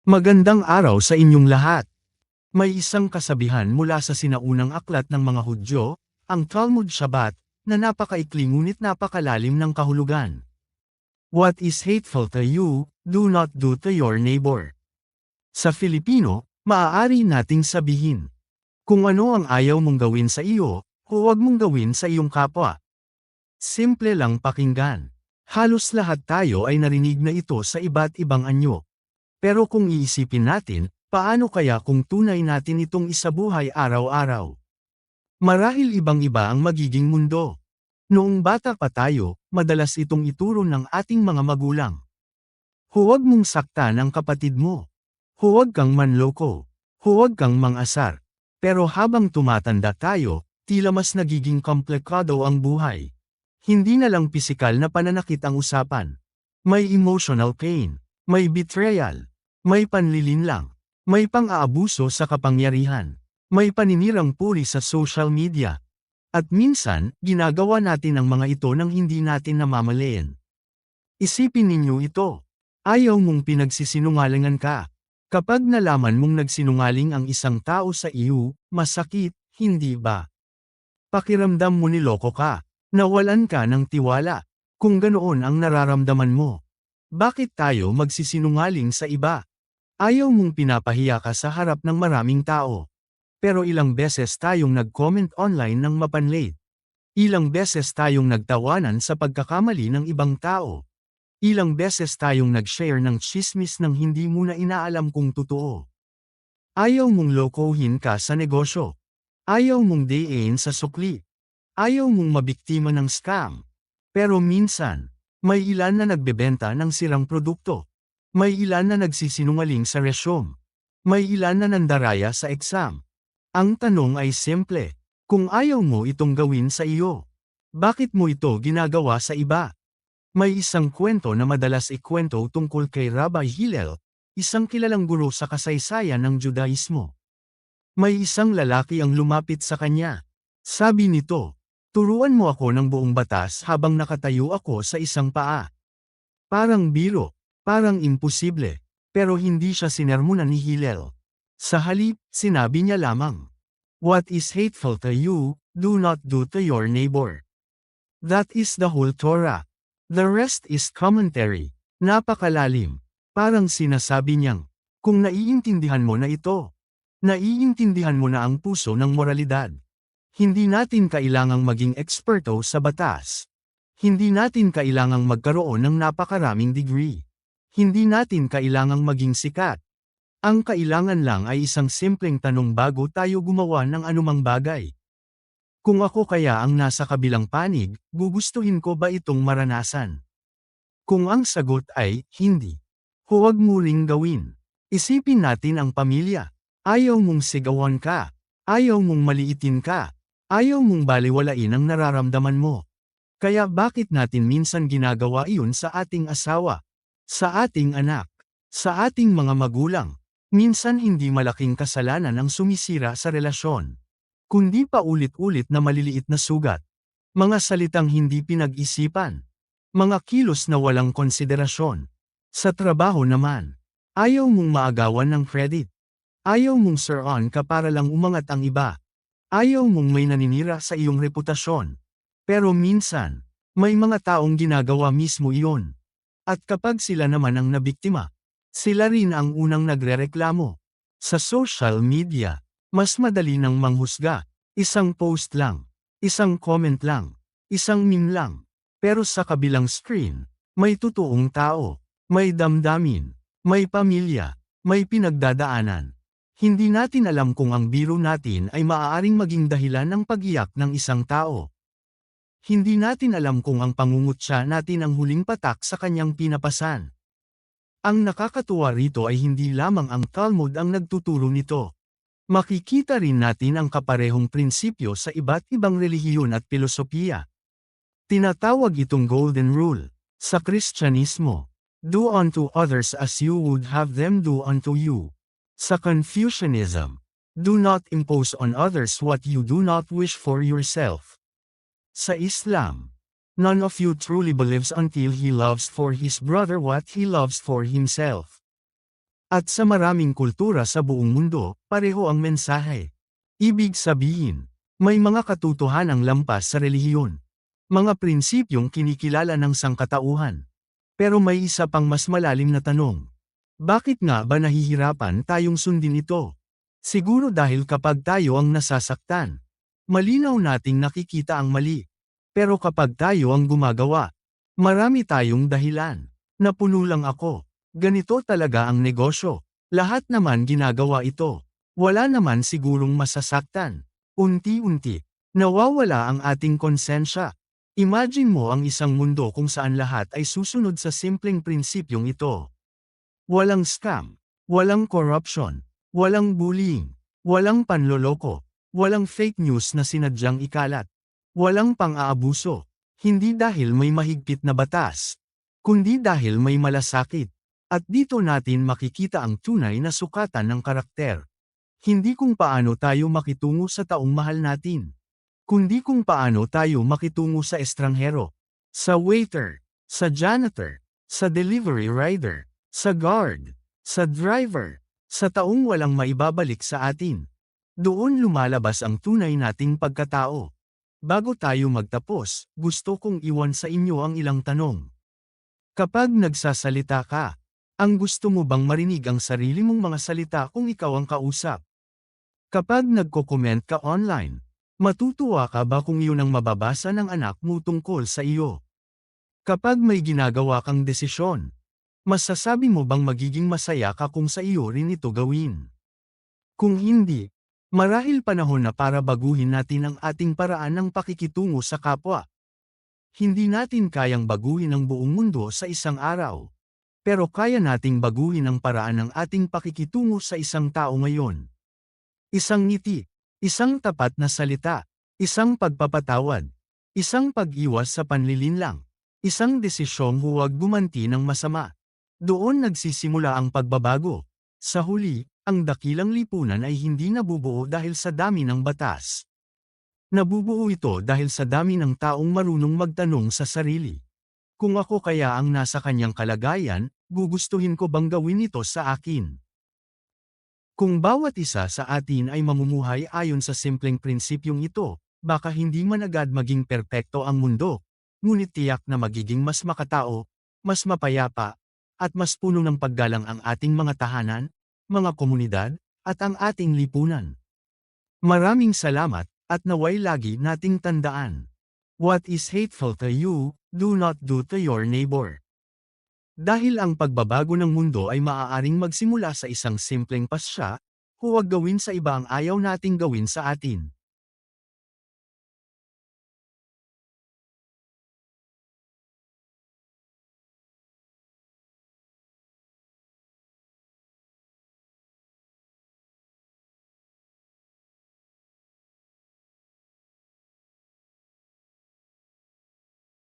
Magandang araw sa inyong lahat. May isang kasabihan mula sa sinaunang aklat ng mga Hudyo, ang Talmud Shabbat, na napakaikli ngunit napakalalim ng kahulugan. What is hateful to you, do not do to your neighbor. Sa Filipino, maaari nating sabihin, kung ano ang ayaw mong gawin sa iyo, huwag mong gawin sa iyong kapwa. Simple lang pakinggan. Halos lahat tayo ay narinig na ito sa iba't ibang anyo. Pero kung iisipin natin, paano kaya kung tunay natin itong isabuhay araw-araw? Marahil ibang-iba ang magiging mundo. Noong bata pa tayo, madalas itong ituro ng ating mga magulang. Huwag mong saktan ang kapatid mo. Huwag kang manloko. Huwag kang mangasar. Pero habang tumatanda tayo, tila mas nagiging komplikado ang buhay. Hindi na lang pisikal na pananakit ang usapan. May emotional pain. May betrayal. May panlilinlang. May pang-aabuso sa kapangyarihan. May paninirang puri sa social media. At minsan, ginagawa natin ang mga ito nang hindi natin namamalayan. Isipin ninyo ito. Ayaw mong pinagsisinungalingan ka. Kapag nalaman mong nagsinungaling ang isang tao sa iyo, masakit, hindi ba? Pakiramdam mo niloko ka. Nawalan ka ng tiwala. Kung ganoon ang nararamdaman mo. Bakit tayo magsisinungaling sa iba? Ayaw mong pinapahiya ka sa harap ng maraming tao. Pero ilang beses tayong nag-comment online ng mapanlate. Ilang beses tayong nagtawanan sa pagkakamali ng ibang tao. Ilang beses tayong nag-share ng tsismis nang hindi mo na inaalam kung totoo. Ayaw mong lokohin ka sa negosyo. Ayaw mong dayin sa sukli. Ayaw mong mabiktima ng scam. Pero minsan, may ilan na nagbebenta ng sirang produkto. May ilan na nagsisinungaling sa resume. May ilan na nandaraya sa exam. Ang tanong ay simple, kung ayaw mo itong gawin sa iyo, bakit mo ito ginagawa sa iba? May isang kwento na madalas ikwento tungkol kay Rabbi Hillel, isang kilalang guro sa kasaysayan ng Judaismo. May isang lalaki ang lumapit sa kanya. Sabi nito, turuan mo ako ng buong batas habang nakatayo ako sa isang paa. Parang biro, parang imposible, pero hindi siya sinermonan ni Hillel. Sa halip, sinabi niya lamang, what is hateful to you, do not do to your neighbor. That is the whole Torah. The rest is commentary. Napakalalim. Parang sinasabi niyang, kung naiintindihan mo na ito, naiintindihan mo na ang puso ng moralidad. Hindi natin kailangang maging eksperto sa batas. Hindi natin kailangang magkaroon ng napakaraming degree. Hindi natin kailangang maging sikat. Ang kailangan lang ay isang simpleng tanong bago tayo gumawa ng anumang bagay. Kung ako kaya ang nasa kabilang panig, gugustuhin ko ba itong maranasan? Kung ang sagot ay, hindi. Huwag mo ring gawin. Isipin natin ang pamilya. Ayaw mong sigawan ka. Ayaw mong maliitin ka. Ayaw mong baliwalain ang nararamdaman mo. Kaya bakit natin minsan ginagawa iyon sa ating asawa? Sa ating anak? Sa ating mga magulang? Minsan hindi malaking kasalanan ang sumisira sa relasyon. Kundi paulit-ulit na maliliit na sugat. Mga salitang hindi pinag-isipan. Mga kilos na walang konsiderasyon. Sa trabaho naman, ayaw mong maagawan ng credit. Ayaw mong sir-on ka para lang umangat ang iba. Ayaw mong may naninira sa iyong reputasyon. Pero minsan, may mga taong ginagawa mismo iyon. At kapag sila naman ang nabiktima, sila rin ang unang nagrereklamo. Sa social media, mas madali nang manghusga. Isang post lang, isang comment lang, isang meme lang. Pero sa kabilang screen, may totoong tao, may damdamin, may pamilya, may pinagdadaanan. Hindi natin alam kung ang biro natin ay maaaring maging dahilan ng pag-iyak ng isang tao. Hindi natin alam kung ang pangungutya natin ang huling patak sa kanyang pinapasan. Ang nakakatuwa rito ay hindi lamang ang Talmud ang nagtuturo nito. Makikita rin natin ang kaparehong prinsipyo sa iba't ibang relihiyon at pilosopiya. Tinatawag itong Golden Rule. Sa Kristyanismo, do unto others as you would have them do unto you. Sa Confucianism, do not impose on others what you do not wish for yourself. Sa Islam, none of you truly believes until he loves for his brother what he loves for himself. At sa maraming kultura sa buong mundo, pareho ang mensahe. Ibig sabihin, may mga katotohanang lampas sa relihiyon. Mga prinsipyong kinikilala ng sangkatauhan. Pero may isa pang mas malalim na tanong. Bakit nga ba nahihirapan tayong sundin ito? Siguro dahil kapag tayo ang nasasaktan, malinaw nating nakikita ang mali. Pero kapag tayo ang gumagawa, marami tayong dahilan. Napuno lang ako. Ganito talaga ang negosyo. Lahat naman ginagawa ito. Wala naman sigurong masasaktan. Unti-unti, nawawala ang ating konsensya. Imagine mo ang isang mundo kung saan lahat ay susunod sa simpleng prinsipyong ito. Walang scam, walang corruption, walang bullying, walang panloloko, walang fake news na sinadyang ikalat, walang pang-aabuso, hindi dahil may mahigpit na batas, kundi dahil may malasakit. At dito natin makikita ang tunay na sukatan ng karakter. Hindi kung paano tayo makitungo sa taong mahal natin, kundi kung paano tayo makitungo sa estranghero, sa waiter, sa janitor, sa delivery rider, sa guard, sa driver, sa taong walang maibabalik sa atin. Doon lumalabas ang tunay nating pagkatao. Bago tayo magtapos, gusto kong iwan sa inyo ang ilang tanong. Kapag nagsasalita ka, ang gusto mo bang marinig ang sarili mong mga salita kung ikaw ang kausap? Kapag nagko-comment ka online, matutuwa ka ba kung iyon ang mababasa ng anak mo tungkol sa iyo? Kapag may ginagawa kang desisyon, masasabi mo bang magiging masaya ka kung sa iyo rin ito gawin? Kung hindi, marahil panahon na para baguhin natin ang ating paraan ng pakikitungo sa kapwa. Hindi natin kayang baguhin ang buong mundo sa isang araw. Pero kaya nating baguhin ang paraan ng ating pakikitungo sa isang tao ngayon. Isang ngiti, isang tapat na salita, isang pagpapatawad, isang pag-iwas sa panlilinlang, isang desisyong huwag gumanti ng masama. Doon nagsisimula ang pagbabago. Sa huli, ang dakilang lipunan ay hindi nabubuo dahil sa dami ng batas. Nabubuo ito dahil sa dami ng taong marunong magtanong sa sarili. Kung ako kaya ang nasa kanyang kalagayan, gugustuhin ko bang gawin ito sa akin? Kung bawat isa sa atin ay mamumuhay ayon sa simpleng prinsipyong ito, baka hindi man agad maging perpekto ang mundo, ngunit tiyak na magiging mas makatao, mas mapayapa, at mas puno ng paggalang ang ating mga tahanan, mga komunidad, at ang ating lipunan. Maraming salamat, at naway lagi nating tandaan. What is hateful to you, do not do to your neighbor. Dahil ang pagbabago ng mundo ay maaaring magsimula sa isang simpleng pasya, huwag gawin sa iba ang ayaw nating gawin sa atin.